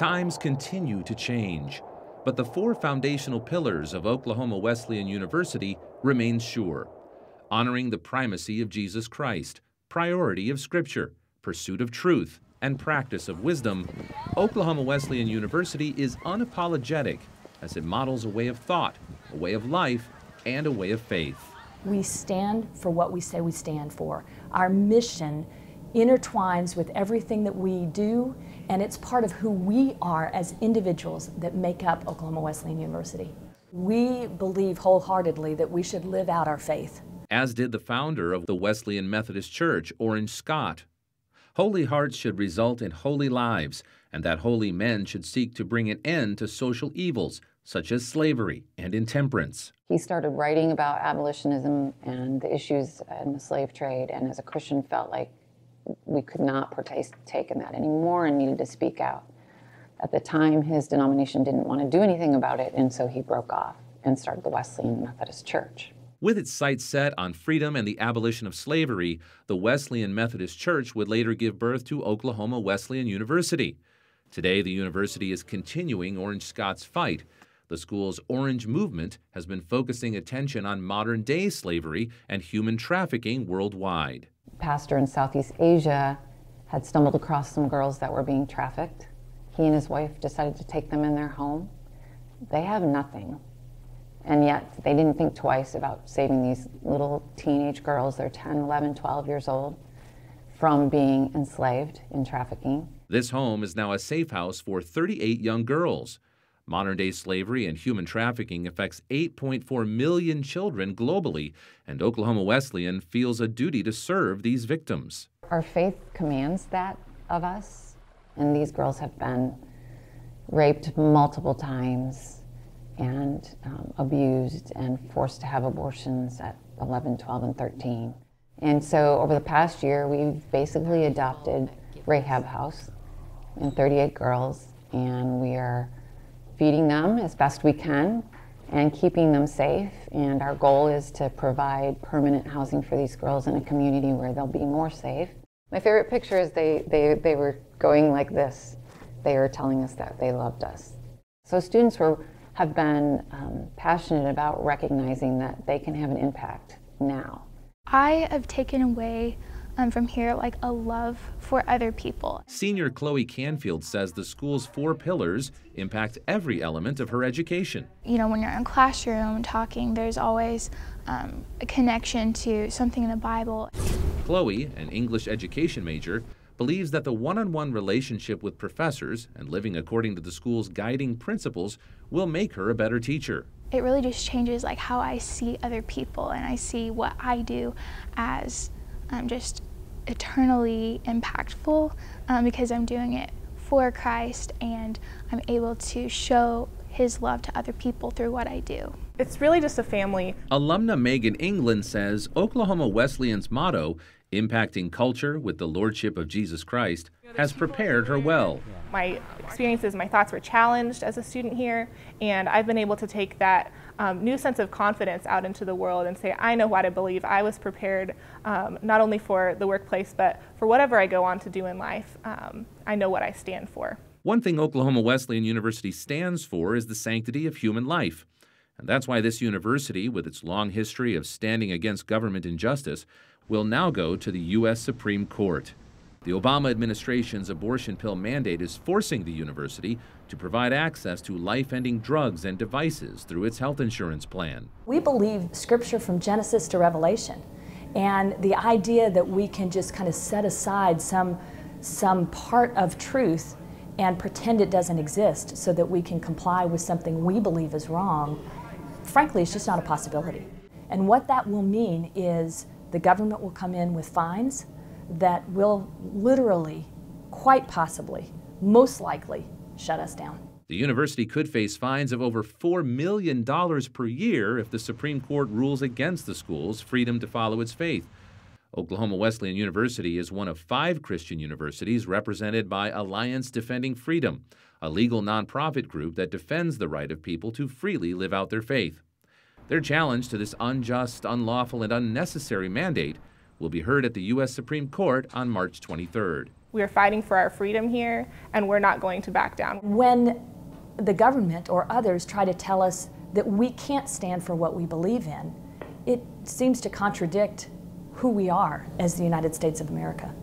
Times continue to change, but the four foundational pillars of Oklahoma Wesleyan University remain sure: honoring the primacy of Jesus Christ, priority of Scripture, pursuit of truth, and practice of wisdom. Oklahoma Wesleyan University is unapologetic as it models a way of thought, a way of life, and a way of faith. We stand for what we say we stand for. Our mission intertwines with everything that we do, and it's part of who we are as individuals that make up Oklahoma Wesleyan University. We believe wholeheartedly that we should live out our faith. As did the founder of the Wesleyan Methodist Church, Orange Scott. Holy hearts should result in holy lives, and that holy men should seek to bring an end to social evils, such as slavery and intemperance. He started writing about abolitionism and the issues in the slave trade, and as a Christian felt like we could not partake in that anymore and needed to speak out. At the time, his denomination didn't want to do anything about it, and so he broke off and started the Wesleyan Methodist Church. With its sights set on freedom and the abolition of slavery, the Wesleyan Methodist Church would later give birth to Oklahoma Wesleyan University. Today, the university is continuing Orange Scott's fight. The school's Orange Movement has been focusing attention on modern-day slavery and human trafficking worldwide. A pastor in Southeast Asia had stumbled across some girls that were being trafficked. He and his wife decided to take them in their home. They have nothing. And yet they didn't think twice about saving these little teenage girls, they're 10, 11, 12 years old, from being enslaved in trafficking. This home is now a safe house for 38 young girls. Modern-day slavery and human trafficking affects 8.4 million children globally, and Oklahoma Wesleyan feels a duty to serve these victims. Our faith commands that of us, and these girls have been raped multiple times and abused and forced to have abortions at 11, 12, and 13. And so over the past year, we've basically adopted Rehab House and 38 girls, and we are feeding them as best we can and keeping them safe. And our goal is to provide permanent housing for these girls in a community where they'll be more safe. My favorite picture is they were going like this. They were telling us that they loved us. So students have been passionate about recognizing that they can have an impact now. I have taken away from here like a love for other people. Senior Chloe Canfield says the school's four pillars impact every element of her education. You know, when you're in a classroom talking, there's always a connection to something in the Bible. Chloe, an English education major, believes that the one-on-one relationship with professors and living according to the school's guiding principles will make her a better teacher. It really just changes like how I see other people, and I see what I do as just eternally impactful because I'm doing it for Christ, and I'm able to show His love to other people through what I do. It's really just a family. Alumna Megan England says Oklahoma Wesleyan's motto, impacting culture with the Lordship of Jesus Christ, has prepared her well. My experiences, my thoughts were challenged as a student here, and I've been able to take that new sense of confidence out into the world and say, I know what I believe. I was prepared not only for the workplace, but for whatever I go on to do in life. I know what I stand for. One thing Oklahoma Wesleyan University stands for is the sanctity of human life. And that's why this university, with its long history of standing against government injustice, will now go to the U.S. Supreme Court. The Obama administration's abortion pill mandate is forcing the university to provide access to life-ending drugs and devices through its health insurance plan. We believe Scripture from Genesis to Revelation, and the idea that we can just kind of set aside some part of truth and pretend it doesn't exist so that we can comply with something we believe is wrong, frankly, it's just not a possibility. And what that will mean is the government will come in with fines that will literally, quite possibly, most likely, shut us down. The university could face fines of over $4 million per year if the Supreme Court rules against the school's freedom to follow its faith. Oklahoma Wesleyan University is one of 5 Christian universities represented by Alliance Defending Freedom, a legal nonprofit group that defends the right of people to freely live out their faith. Their challenge to this unjust, unlawful, and unnecessary mandate will be heard at the U.S. Supreme Court on March 23rd. We are fighting for our freedom here, and we're not going to back down. When the government or others try to tell us that we can't stand for what we believe in, it seems to contradict who we are as the United States of America.